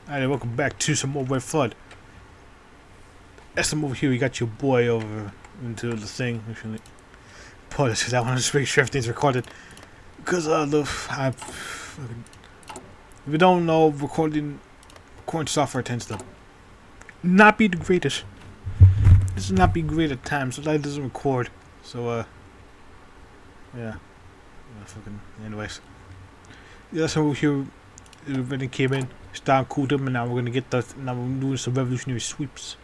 Alright, welcome back to some more Red Flood. As I'm over here, we got your boy over into the thing. Actually, pause because I want to make sure everything's recorded. Because if you don't know, recording software tends to not be the greatest. This will not be great at times, so that doesn't record. So, yeah. Anyways. Yeah, so over here, everything came in. Stalin cooled him, and now we're doing some revolutionary sweeps.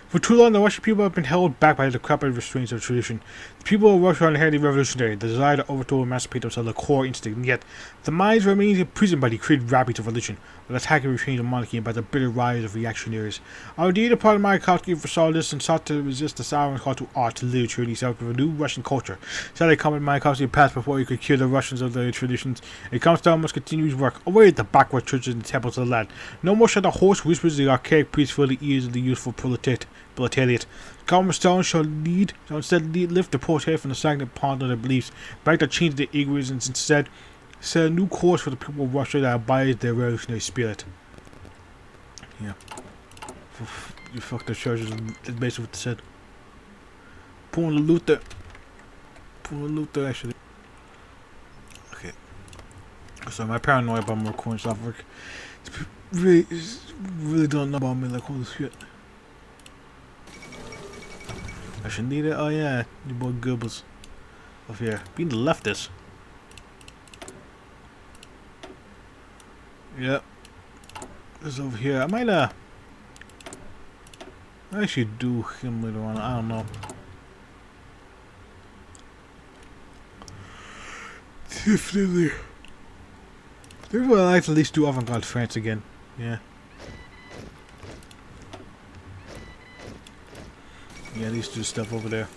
For too long, the Russian people have been held back by the decrepit restraints of tradition. The people of Russia are inherently revolutionary. The desire to overthrow and emancipate themselves is a core instinct, and yet the minds remain imprisoned by the created rabbits of religion, by the attacking restraints of monarchy, and by the bitter rise of reactionaries. Our dear departed Mayakovsky foresaw this and sought to resist the sovereign call to art, literature, and himself with a new Russian culture. Sadly, common Mayakovsky passed before he could cure the Russians of their traditions. It comes down must continue his work, away at the backward churches and temples of the land. No more shall the hoarse whispers of the archaic priests fill the ears of the youthful proletariat. Common Stalin shall instead lift the proletariat from the stagnant pond of their beliefs, back to change their ignorance, and instead set a new course for the people of Russia that abides their revolutionary spirit. Yeah. You fuck the churches, that's basically what they said. Pulling the loot there, actually. Okay. So my paranoia about my recording software really don't know about me, like, holy shit. I should need it. Oh yeah, you boy Goebbels. Over here. Being the leftist. Yep. This over here. I might actually do him later on. I don't know. Definitely. Maybe I'd like to at least do avant-garde France again. Yeah. Yeah, at least do stuff over there.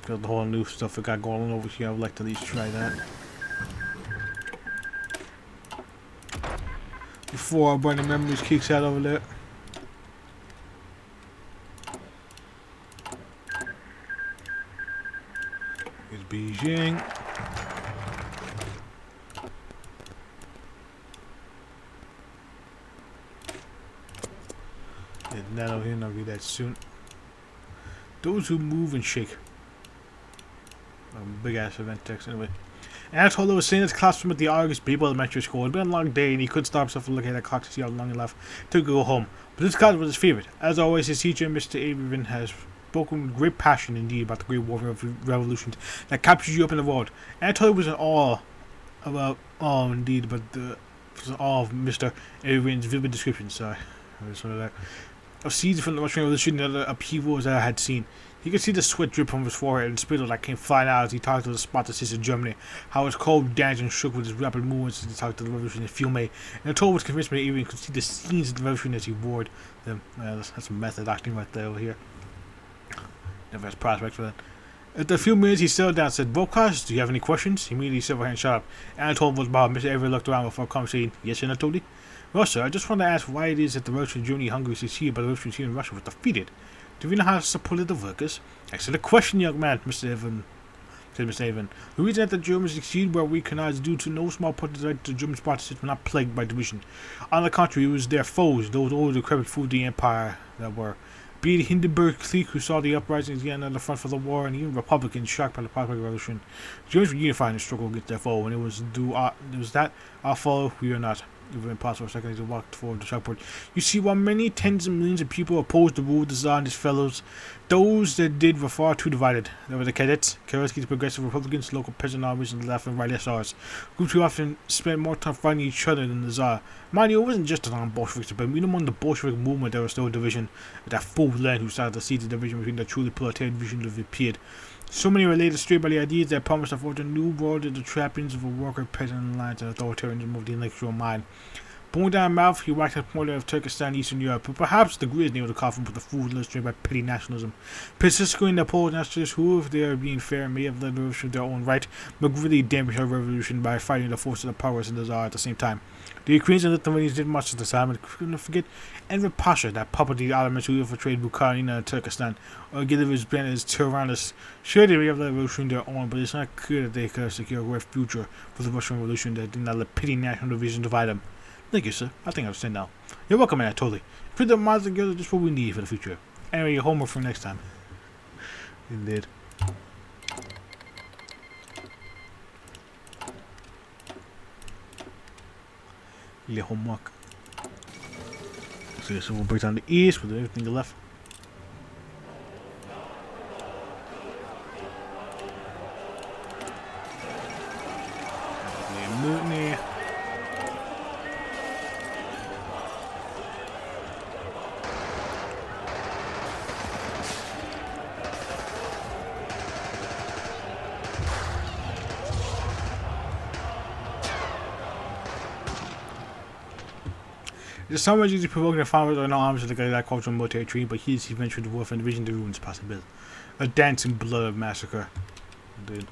Got the whole new stuff we got going on over here. I would like to at least try that. Before our burning memories kicks out over there. Here's Beijing. And that over here, and I'll read that soon. Those who move and shake. Big ass event text anyway. Anatoly was saying his classroom at the August People Elementary School. It had been a long day and he couldn't stop himself from looking at the clock to see how long he left to go home. But this class was his favorite. As always, his teacher, Mr. Averin, has spoken with great passion indeed about the great war of revolutions that captures you up in the world. Anatoly was in awe of Mr. Averin's vivid description. Sorry. Of scenes from the Russian Revolution and other upheavals that I had seen. He could see the sweat drip from his forehead and the spittle that came flying out as he talked to the Spartacists in Germany, how his cold danced and shook with his rapid movements as he talked to the revolution in Fiume, and the toll was convinced me that even could see the scenes of the revolution as he roared them. That's method acting right there over here. Never has prospects for that. After a few minutes, he settled down and said, "Volkas, do you have any questions?" He immediately said, hand shut up. Anatoly was about. Mr. Avery looked around before coming, saying, "Yes, Anatoly?" "Well, sir, I just want to ask why it is that the revolution in Germany and Hungary succeeded, but the revolution here in Russia was defeated. Do we know how to support the workers?" "Excellent question, young man," Mr. Avon said. Mr. Avon. "The reason that the Germans succeeded where we cannot is due to no small part of the right the German Spartacists were not plagued by division. On the contrary, it was their foes, those old decrepit food of the empire, that were. Be it Hindenburg clique who saw the uprisings again on the front for the war, and even Republicans shocked by the prospect of the revolution. The Germans were unified in the struggle against their foe, and it was that our foe we are not. It was impossible for seconds to walk forward the chalkboard. You see, while many tens of millions of people opposed the rule of the Tsar and his fellows, those that did were far too divided. There were the cadets, Kerensky's progressive Republicans, local peasant armies, and the left and right SRs. Groups who often spent more time fighting each other than the Tsar. Mind you, it wasn't just among Bolsheviks, but even among the Bolshevik movement there was still a division. That fool land who started the seeds of division between the truly proletarian division that appeared. So many were led astray by the ideas that promised to forge a new world of the trappings of a worker peasant alliance and authoritarianism of the intellectual mind. Born down mouth, he whacked at the point of Turkestan and Eastern Europe, but perhaps the greatest name of the coffin was the fool illustrated by petty nationalism. Persisting in the Polish nationalists who, if they are being fair, may have led the revolution of their own right, but really damaged our revolution by fighting the forces of the powers and the Tsar at the same time. The Ukrainians and Lithuanians did much at the time, and couldn't forget Enver Pasha, that puppet the Ottomans who infiltrated Bukhara and Turkestan, or Gilevich Ben as Tyrannus. Sure, they may have led the revolution of their own, but it's not clear that they could secure a great future for the Russian Revolution that did not let petty national division divide them. Thank you, sir. I think I understand now. You're welcome, man. Totally. Put the minds together just what we need for the future. Anyway, your homework for next time. Indeed. Your homework. So we'll break down the east with everything left. Mutiny. The summers usually provoking the farmers or no arms to the guy that cultural military tree, but he's eventually the wolf and division the ruins possible. A dancing blood massacre. Indeed.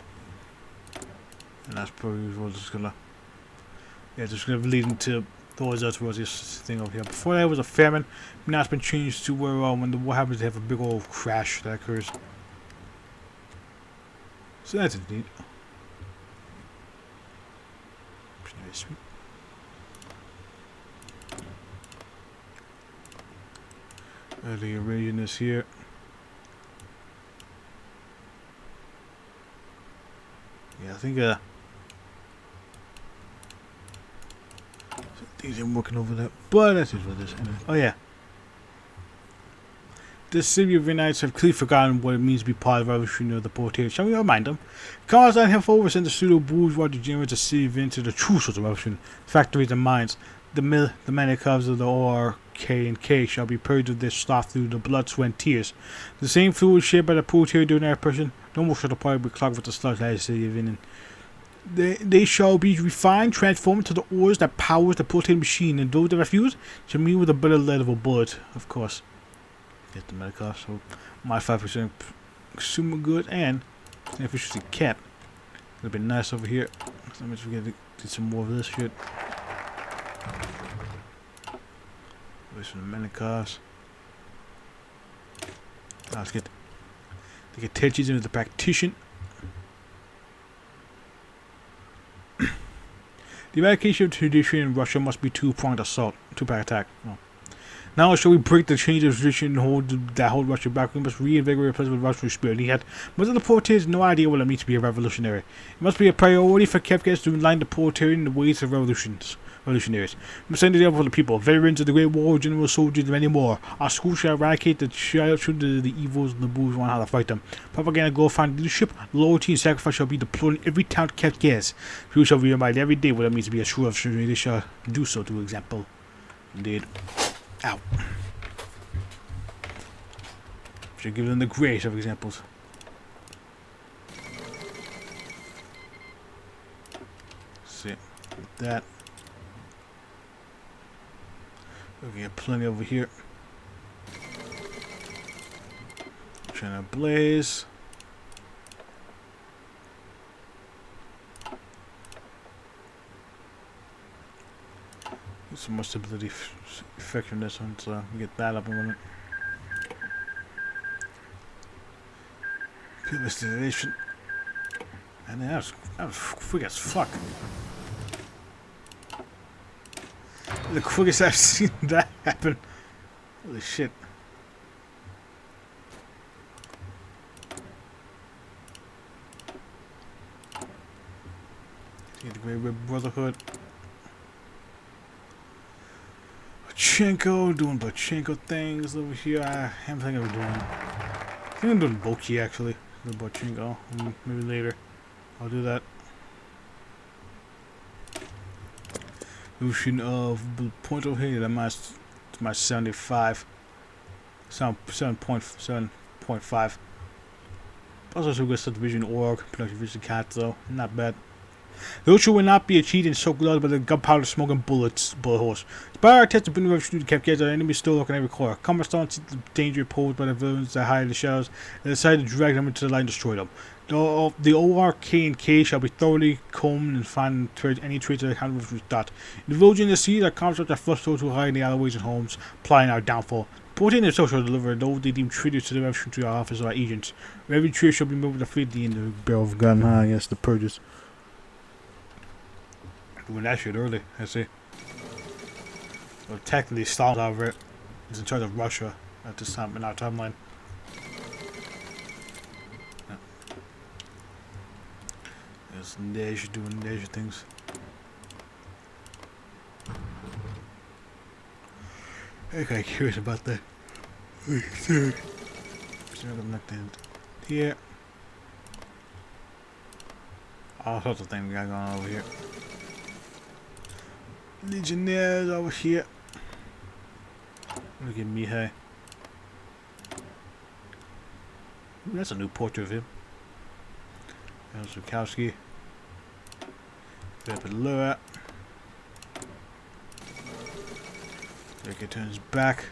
And that's probably what it's gonna. Yeah, just gonna lead into the results towards this thing over here. Before that was a famine, now it's been changed to where when the war happens, they have a big old crash that occurs. So that's neat. Very sweet. The region is here. Yeah, I think these are working over there, but that's just what it is. Anyway. Oh yeah. The city of Unites have clearly forgotten what it means to be part of the revolution of the proletariat. Shall we remind them? Cars that have over sent the pseudo-bourgeois degenerates to city into the true source of revolution, factories and mines. The mayakovskys of the ORK and K shall be purged of their sloth through the blood, sweat, and tears. The same fluid shared by the proletariat during their oppression, no more shall the party be clogged with the sludge like the city of Vinin. They shall be refined, transformed into the ores that powers the proletariat machine, and those that refuse shall meet with a better lead of a bullet, of course. Get the medical, so my 5% consumer good and efficiency cap. It'll be nice over here. So let me just get to do some more of this shit. Where's some manicars? Let's get the attention into the practitioner. The eradication of tradition in Russia must be two-pronged assault, two-pack attack. Oh. Now shall we break the chains of tradition and hold Russia back? We must reinvigorate a place with Russian spirit. And yet, most of the proletarians have no idea what it means to be a revolutionary. It must be a priority for Kevkes to align the proletariat in the ways of revolutionaries. We must send the example for the people, veterans of the Great War, general soldiers, and many more. Our schools shall eradicate the children of the evils and the bourgeois and how to fight them. Propaganda, glorifying leadership, loyalty, and sacrifice shall be deployed in every town Kevkes. People shall be reminded every day what it means to be a true revolutionary. They shall do so, to example. Indeed. Ow. Should give them the greatest of examples. See, like that. We got plenty over here. Trying to blaze. Some more stability effect from this one, so we get that up a moment. Pure installation. And that was quick as fuck. The quickest I've seen that happen. Holy shit. See the Great Red Brotherhood. Bachenko, doing Bachenko things over here. I haven't think I'm doing. I think I'm doing Boki actually. The Bachenko. Maybe later. I'll do that. Revolution of point over here. That my 75. 7.5. Also, some good subdivision org. Production vision cat though. Not bad. The ocean will not be achieved in so glowed by the gunpowder smoking bullet horse. By our test to bring the revolution kept getting our enemies still looking every corner. Commerstone sees the danger posed by the villains that hide in the shadows and decided to drag them into the light and destroy them. The ORK and K shall be thoroughly combed and find any traits of the kind of dot. In the village in the sea, the commerstone that flushed those who hide in the alleyways and homes, plotting our downfall. Protein themselves shall deliver those they deem traitors to the revolution to our office of our agents. Every tree shall be moved to fleet the end of the barrel of gun. Yes, the purges. Doing that shit early, I see. Well, technically, Stalin's over it. He's in charge of Russia at this time in our timeline. Yeah. There's Neige doing Neige things. I'm kind of curious about that. Sorry. Nothing here. All sorts of things we got going on over here. Legionnaires over here. Look at me, hey. Ooh, that's a new portrait of him. There's Mayakovsky. There below that. Ricky turns back.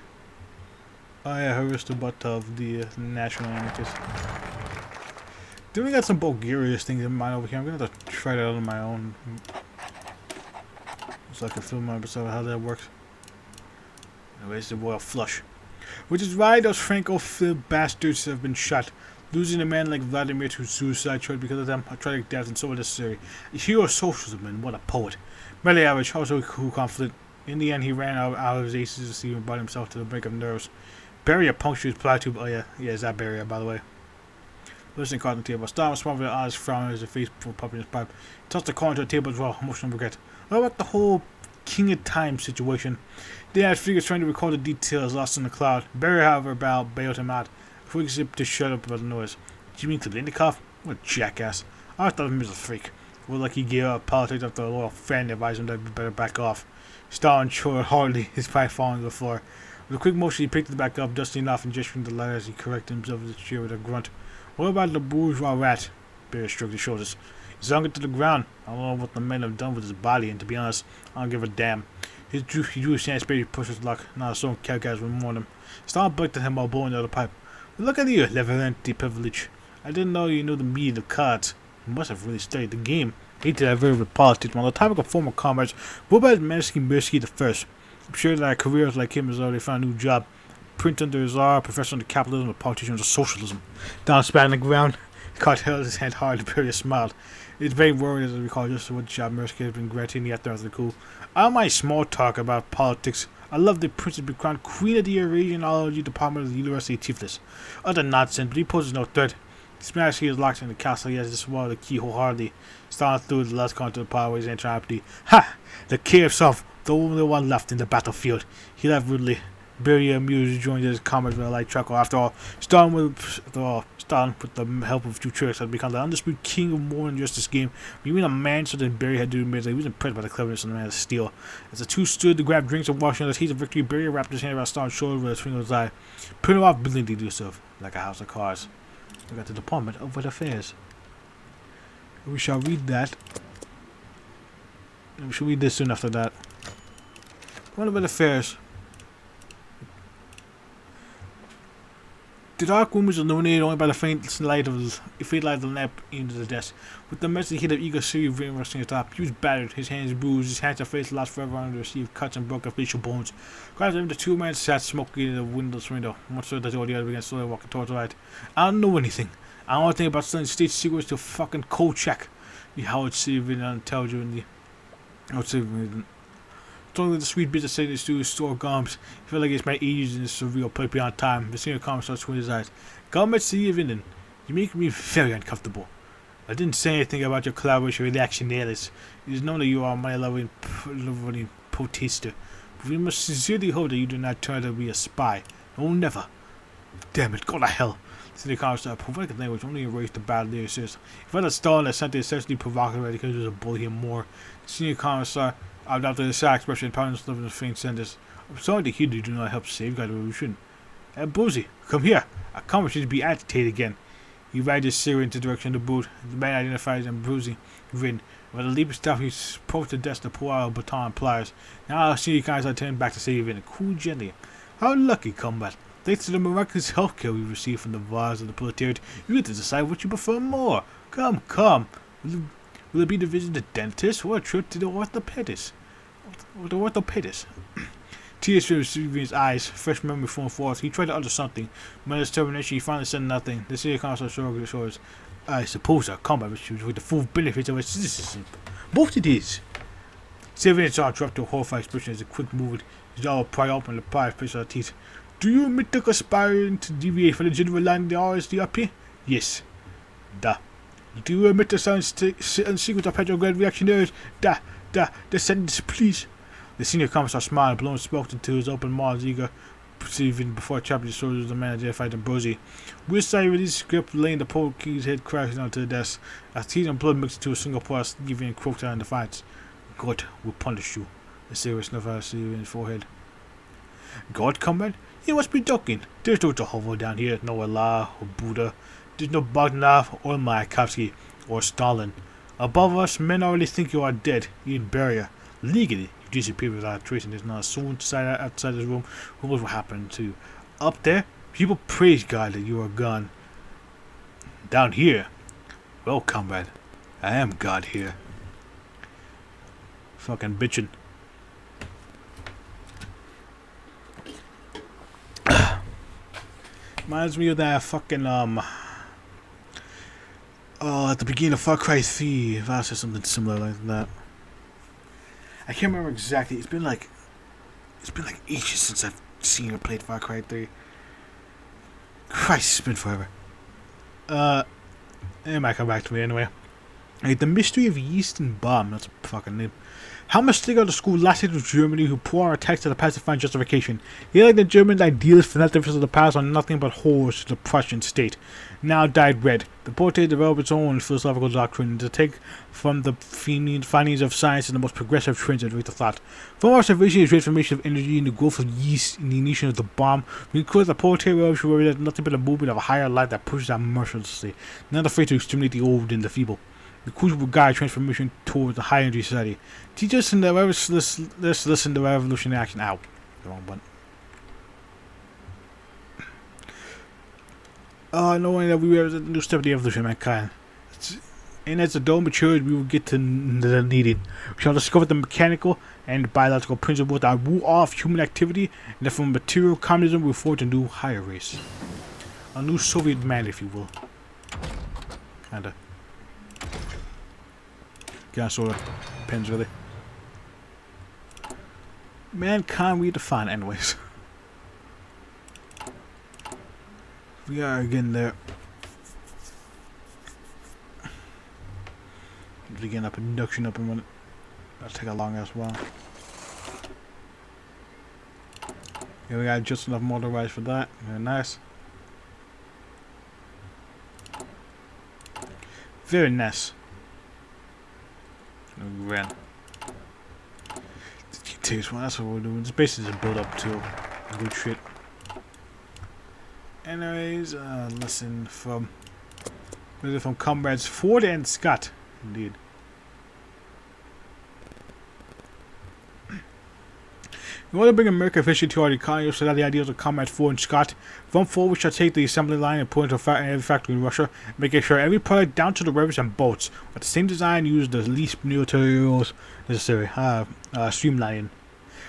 Oh yeah, who is the butt of the national anarchists? Then we got some Bulgarian things in mind over here. I'm gonna have to try that out on my own. So I can film my episode of how that works. Anyways, the royal flush. Which is why those Francophile bastards have been shot. Losing a man like Vladimir to suicide tried because of them, a tragic death and so unnecessary. A hero of socialism and what a poet. Merely average, also a cool conflict. In the end, he ran out of his aces to see and brought himself to the brink of nerves. Barrier punctured his ply tube. Oh yeah, is that barrier, by the way. Listening card on the table. Stalin was small with eyes frowning as a face for pumping his pipe. He tossed the coin to the table as well, emotional regret. What about the whole King of Time situation? They had figures trying to recall the details lost in the cloud. Barry, however, bailed him out. Before he could zip to shut up about the noise. Do you mean Klitnikov? What a jackass. I thought him as a freak. Well, like he gave up politics after a loyal friend advised him that he'd better back off. Stalin chewed hardly, his pipe falling to the floor. With a quick motion, he picked it back up, dusting it off and gesturing the light as he corrected himself with his chair with a grunt. What about the bourgeois rat? Barry shrugged his shoulders. He sunk it to the ground. I don't know what the men have done with his body, and to be honest, I don't give a damn. He drew his hands, Barry pushed his luck. Now some cowguys would warn him. Stalin blinked at him while blowing out the pipe. Look at you, Leverenti privilege. I didn't know you knew the meaning of cards. You must have really studied the game. Hate to have with politics. On the topic of former comrades, what about Mayakovsky the first? I'm sure that careers like him has already found a new job. Print under his R, professor under capitalism, a politician under socialism. Down spat on the ground, Scott held his head hard and Barry smiled. It's very worried as I recall just what job Mayakovsky has been granting the aftermath of the coup. I don't mind small talk about politics. I love the princess be crowned Queen of the Eurasianology Department of the University of Tiflis. Other nonsense, but he poses no threat. Smash, he is locked in the castle. He has to swallow the key wholeheartedly. Stalin threw the last coin to the power ways and empty. Ha! The king himself, the only one left in the battlefield. He left rudely. Barry amused joined his comrades with a light chuckle. After all, Stalin, with the help of two tricks, had become the undisputed king of war and justice game. You mean a man so that Barry had to admit that he was impressed by the cleverness of the man of steel. As the two stood to grab drinks and wash under the heat of victory, Barry wrapped his hand around Stalin's shoulder with a twinkle of his eye. Put him off brilliantly to yourself, like a house of cards. We got the Department of World Affairs. We shall read that. We shall read this soon after that. Department of World Affairs. The dark room was illuminated only by the faint light of the lamp into the desk. With the messy heat of eager Siri rushing atop, he was battered, his hands bruised, his hands and face lost forever under the sea of cuts and broken facial bones. Across him, the two men sat smoking in the windowless window. One stood at the door, the other began slowly walking towards the light. I don't know anything. I don't know anything about selling state secrets to fucking Kolchak. The Howard Civil unintelligently. Howard Civil. Only the sweet bit of saying this to his store gums. He felt like he spent ages in this surreal play beyond time. The senior comic starts to his eyes. Government city of England. You make me very uncomfortable. I didn't say anything about your collaboration with reactionaries. It is known that you are a money-loving protester. But we must sincerely hope that you do not turn out to be a spy. No, never. Damn it, go to hell. The senior comic started provocative language only erased the bad lyricist. He felt that Stalin had sent the essentially provocative because he was a bully him more. The senior commissar adopted the sad expression, pounding his lips in a faint sentence. I'm sorry to hear that you do not help safeguard the revolution. Boozy, come here. Our conversation to be agitated again. He wagged his cigarette into the direction of the booth. The man identified him, Boozy, grinned. With a leap of stuff, he approached the desk to pull out a baton and pliers. Now, senior commissar turned back to say event, cool gently. How lucky, combat. Thanks to the miraculous healthcare we received from the vase of the proletariat, you get to decide what you prefer more. Come, come. Will it be the visit to the dentist or a trip to the orthopedist? Tears streamed in his eyes, fresh memory formed forth. He tried to utter something, but in his determination he finally said nothing. The senior commissar shrugged his shoulders. I suppose our combat issues with the full benefits of a citizenship. Both it is. Saving his jaw dropped to a horrified expression as a quick movement. His jaw pried open and the pie placed on teeth. Do you admit to conspiring to deviate from the general line of the RSDRP? Yes. Da. Do you admit to selling secrets of petrograd reactionaries? Da. The sentence, please. The senior commissar smiled, blowing smoke into his open mouth, eager perceiving before chopping the shoulders of the man identified Ambrosi. We're sorry with this script, laying the poor king's head crashing onto the desk, as tears and blood mixed into a single pulse, giving croaked out in defiance. God will punish you. A serious nervous in his forehead. God, comrade? You must be joking. There's no Jehovah down here, no Allah or Buddha. There's no Bogdanov or Mayakovsky or Stalin. Above us, men already think you are dead, in barrier. Legally, you disappear without a trace, and there's not a soul outside this room who knows what happened to you. Up there, people praise God that you are gone. Down here, well, comrade, I am God here. Fucking bitchin'. Reminds me of that fucking at the beginning of Far Cry 3, if I said something similar like that. I can't remember exactly. It's been like ages since I've seen or played Far Cry 3. Christ, it's been forever. It might come back to me anyway. The Mystery of Eastern Bomb. That's a fucking name. How much stick out the school lasted with Germany who pour our text to the pacifying justification. He like the German idealist philanthropists of the past are nothing but horrors to the Prussian state. Now dyed red, the portrait developed its own philosophical doctrine to take from the findings of science and the most progressive trends of the thought. From observation of transformation of energy and the growth of yeast in the ignition of the bomb, we conclude the proletariat revolution was nothing but a movement of a higher life that pushes out mercilessly, not afraid to exterminate the old and the feeble. The crucible guide transformation towards the high energy society. Teach us in the let's listen to revolution in action. Ow. The wrong button. Knowing that we were a new step of the evolution of mankind. And as the dome matures, we will get to the needing. We shall discover the mechanical and biological principles that rule off human activity, and that from material communism we will forge a new higher race. A new Soviet man, if you will. Kinda. Kind sort of depends, really. Mankind redefined, anyways. We are again there. Begin a production up and run. That'll take a long ass while. Yeah, we got just enough motorized for that. Very nice. Very nice. Ran. Takes one. That's what we're doing. This basically is a build up to good shit. Anyways, listen from comrades Ford and Scott. Indeed. In order to bring America efficiently to our economy, so that the ideals of comrades Ford and Scott, from Ford we shall take the assembly line and put it into every factory in Russia, making sure every product down to the rivers and boats with the same design use the least materials necessary. Streamlining.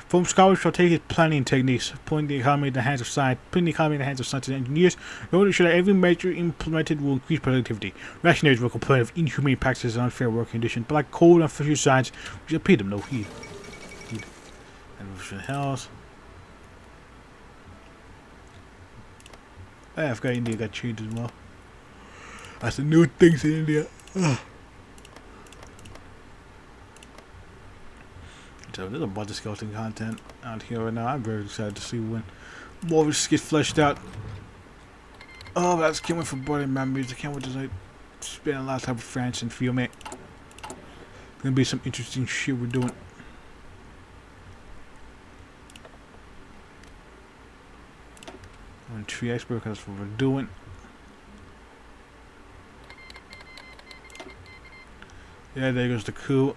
From Scott we shall take his planning techniques, putting the economy in the hands of science, and engineers, in order to ensure that every measure implemented will increase productivity. Rationaries will complain of inhumane practices and unfair work conditions, but like cold and fishy science, we shall pay them no heed. And house. I forgot India got changed as well. That's the new things in India. Ugh. So there's a bunch of skeleton content out here right now. I'm very excited to see when more of this gets fleshed out. Oh, that's can't wait for body memories. I can't wait to like spend a lot of time with France and film it. Gonna be some interesting shit we're doing. On tree expert, that's what we're doing. Yeah, there goes the coup.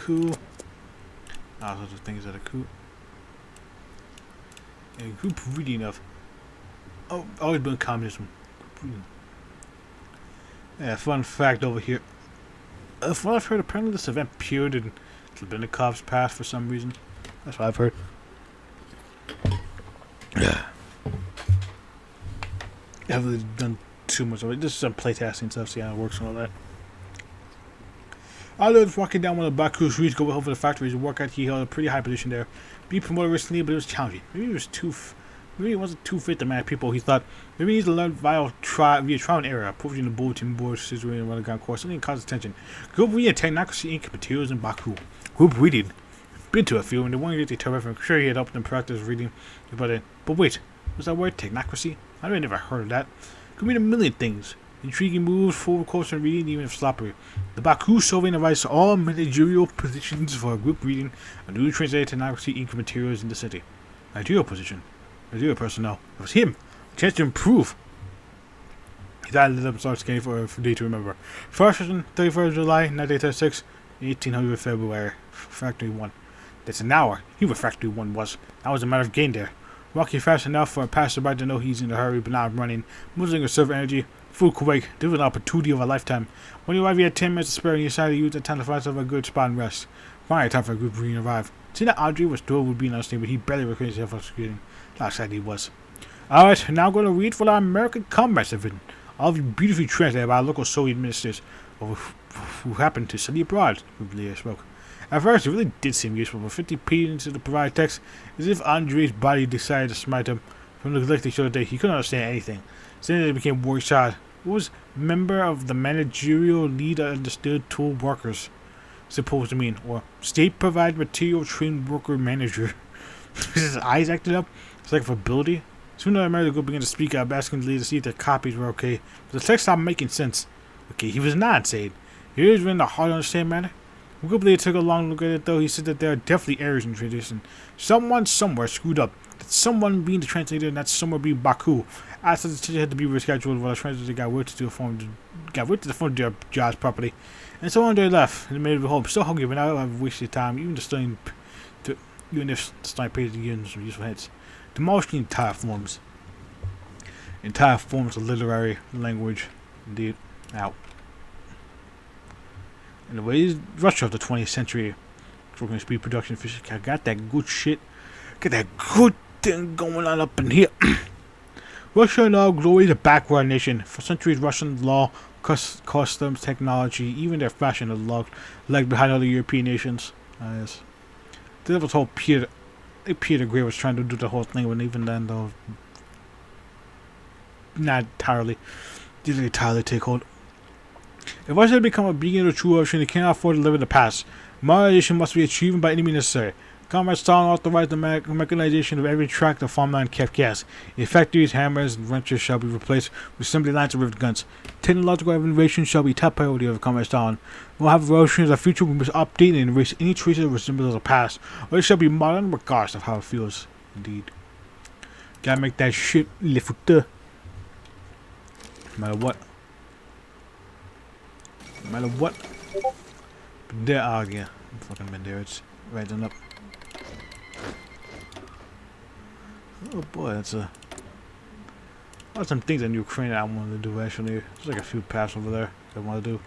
Coup. Ah, those are things that are coup. And group reading of. Oh, always been communism. Yeah, fun fact over here. From what I've heard, apparently this event appeared in Slabinikov's past for some reason. That's what I've heard. Yeah. I haven't really done too much of it. Just some playtesting stuff, see how it works and all that. I was walking down one of the Baku streets, going over the factories and work out. He held a pretty high position there. Be promoted recently, but it was challenging. Maybe it wasn't too fit to man people. He thought maybe he needs to learn via trial and error, proving the bulletin board situated in the ground course. Something caught his attention. Group reading technocracy ink materials in Baku. Group reading. Been to a few, and the one they tell I'm sure he had helped them practice reading. But wait, was that word technocracy? I've never heard of that. Could mean a million things. Intriguing moves, forward course and reading, even if sloppy. The Baku Soviet invites all managerial positions for group reading and newly translated technocracy ink materials in the city. Managerial position. Managerial personnel. It was him. A chance to improve. He died lit up and started skating for a day to remember. First session, 31st July, 1936, 1800 February. Factory 1. That's an hour. He was Factory 1 was. That was a matter of gain there. Walking fast enough for a passerby to know he's in a hurry, but now I'm running. Moving conserve energy. Food quick. This was an opportunity of a lifetime. When you arrive, you had 10 minutes to spare and you decided to use the time to find yourself a good spot and rest. Finally, time for a group reading arrive. Seeing that Andre was thrilled with being on stage, but he barely recognized himself for screaming. How excited he was. Alright, now I'm going to read for our American comrades have been. All beautifully translated by our local Soviet ministers who happened to study abroad, Leah spoke. At first, it really did seem useful, but 50 pages into the provided text, as if Andre's body decided to smite him. From the neglect they showed that he couldn't understand anything. Suddenly it became worried. What was member of the managerial lead understood tool workers supposed to mean? Or state provided material trained worker manager? His eyes acted up. It's like for ability. Soon the American began to speak up, asking the lead to see if their copies were okay. But the text stopped making sense. Okay, he was not insane. He was in a hard to understand manner. Googly took a long look at it, though. He said that there are definitely errors in tradition. Someone somewhere screwed up. That someone being the translator and that somewhere being Baku. After the teacher had to be rescheduled while the translator got word to the phone to their jobs properly. And so on they left. And they made it home. So hungry, but now I've wasted time. Even if studying pages and years of useful heads. Demolishing entire forms. Entire forms of literary language. Indeed. Out. In the ways Russia of the 20th century, working speed production efficiency, got that good shit, got that good thing going on up in here. Russia now glories a backward nation. For centuries, Russian law, customs, technology, even their fashion has lagged behind other European nations. Yes. This was whole Peter the Great was trying to do the whole thing, but even then, though, not entirely, didn't entirely take hold. If Russia had become a beacon of true Russian, it cannot afford to live in the past. Modernization must be achieved by any means necessary. Comrade Stalin authorized the mechanization of every tract of farmland kept gas. In factories, hammers and wrenches shall be replaced with assembly lines of rivet guns. Technological innovation shall be top priority of Comrade Stalin. We will have revolutions of the future. We must update and erase any traces of resemblance of the past, or it shall be modern regardless of how it feels. Indeed. Gotta make that shit le fouteur. No matter what. No matter what. But there are again. Fucking been there. It's rising up. Oh boy, that's some things in Ukraine that I wanted to do actually. There's like a few paths over there that I want to do.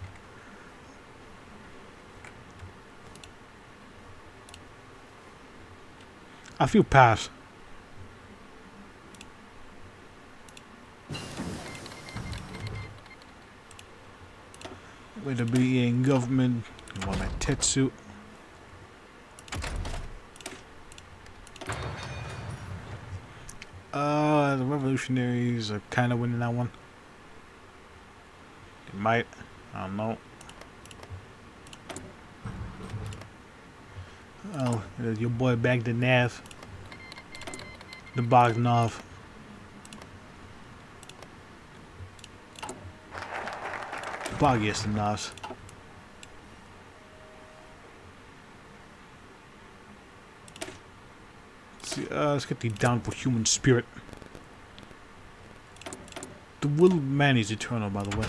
A few paths. Way to be in government. I want my tet suit. The revolutionaries are kind of winning that one. They might. I don't know. Oh, there's your boy Bagdanov. The Bogdanov. Bogdanovs. Let's get the down for human spirit. The will of man is eternal, by the way.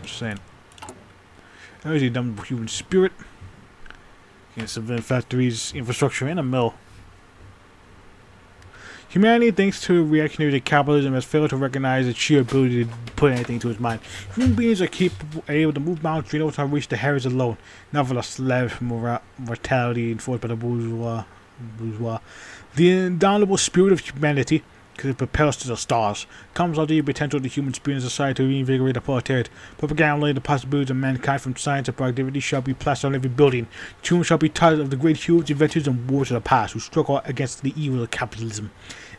Just saying. There's the down for human spirit. Against civilian factories, infrastructure, and a mill. Humanity, thanks to reactionary capitalism, has failed to recognize its sheer ability to put anything to its mind. Human beings are able to move mountains, able to reach the heavens alone, not for the slavish mortality enforced by the bourgeois. The indomitable spirit of humanity could propel us to the stars. Comes out the potential of the human spirit in society to reinvigorate the proletariat. Propaganda the possibilities of mankind from science and productivity shall be plastered on every building. Tombs shall be taught of the great heroes, inventors, and wars of the past who struggle against the evil of capitalism.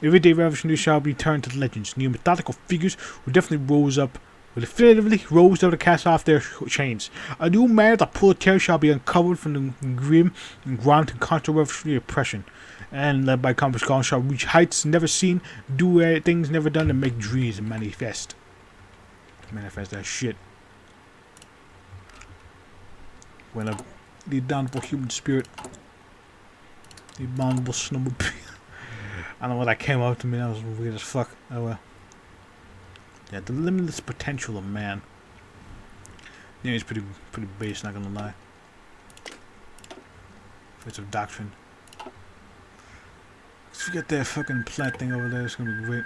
Everyday revolutionaries shall be turned to legends. New methodical figures who definitively rose up to cast off their chains. A new man of the proletariat shall be uncovered from the grim and grime to counter revolutionary oppression, and led by accomplished scholars shall reach heights never seen, do things never done, and make dreams manifest. Manifest that shit. When the indomitable human spirit, the abominable snowmobile. I don't know what that came up to me. That was weird as fuck. Oh well. Yeah, the limitless potential of man. Yeah, he's pretty base, not gonna lie. It's of doctrine. Let's forget that fucking plant thing over there. It's gonna be great.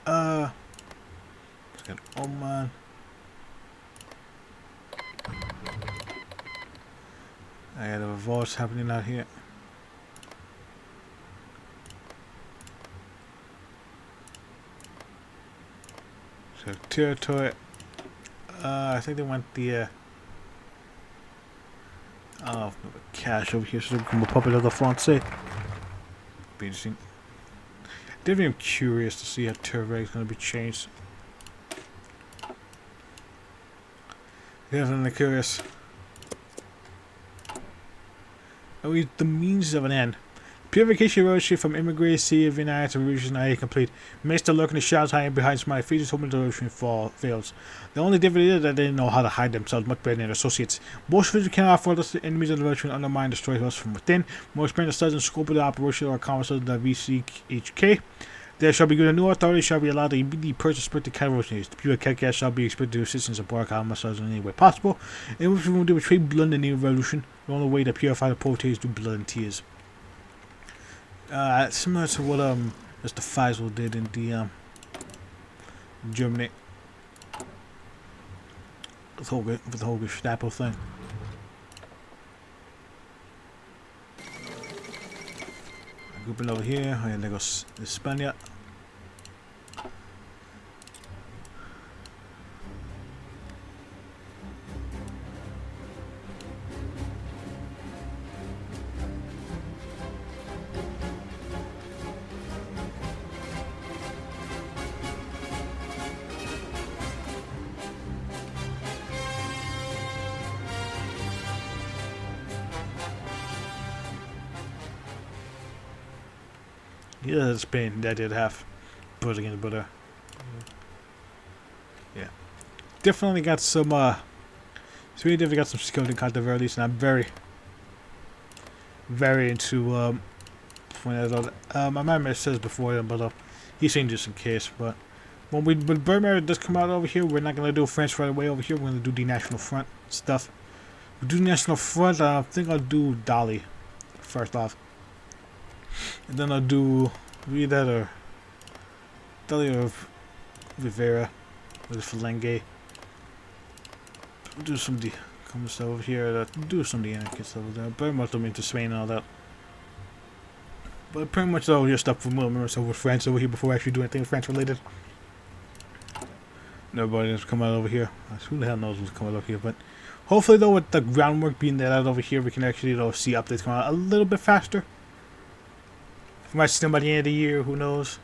Let's get man. I had a revolt happening out here. So territory. I think they want the cash over here, so they can pop it at the Francais. Be interesting. Definitely, I'm curious to see how territory is going to be changed. Definitely curious. Oh, the means of an end. Purification revolution from immigrated sea of United to revolution is complete. Mr. lurking the shadows hiding behind smiley faces, hoping the revolution fails. The only difference is that they didn't know how to hide themselves much better than their associates. Most visitors cannot afford us, the enemies of the revolution undermine and destroy us from within. More experienced studies and scope of the operation are accomplished of the VCHK. There shall be good and new authorities shall be allowed to immediately purchase spirited revolutionaries. The pure Kekkas shall be expected to assist and support our themselves in any way possible. In which we will betray blood in the new revolution. The only way to purify the proletariats through blood and tears. Similar to what Mr. Faisal did in the Germany with the whole Gestapo thing. Grouping over here, and there goes España. Yeah, Spain, that did have put against butter. Yeah. Definitely got some Spain definitely got some skilled in controversies, and I'm very into my memory says before, but he's saying just in case. But when Burma does come out over here, we're not gonna do France right away over here. We're gonna do the National Front stuff. We do National Front. I think I'll do Dali first off, and then I'll do that or Dali or Rivera with Falenge. We'll do some of the common stuff over here. Do some of the anarchist stuff over there. Very much I'm into Spain and all that. But pretty much all your stuff from members over France over here before I actually do anything France related. Nobody has come out over here. Who the hell knows what's coming over here? But hopefully, though, with the groundwork being laid out over here, we can actually see updates come out a little bit faster. We might see them by the end of the year. Who knows?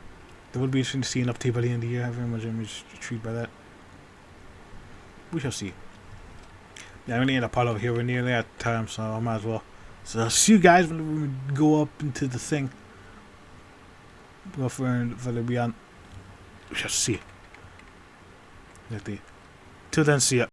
It would be interesting to see an update by the end of the year. I'm very much intrigued by that. We shall see. Yeah, I'm going to end up all over here. We're nearly at time, so I might as well. So I'll see you guys when we go up into the thing. Go further beyond. We shall see. Till then, see ya.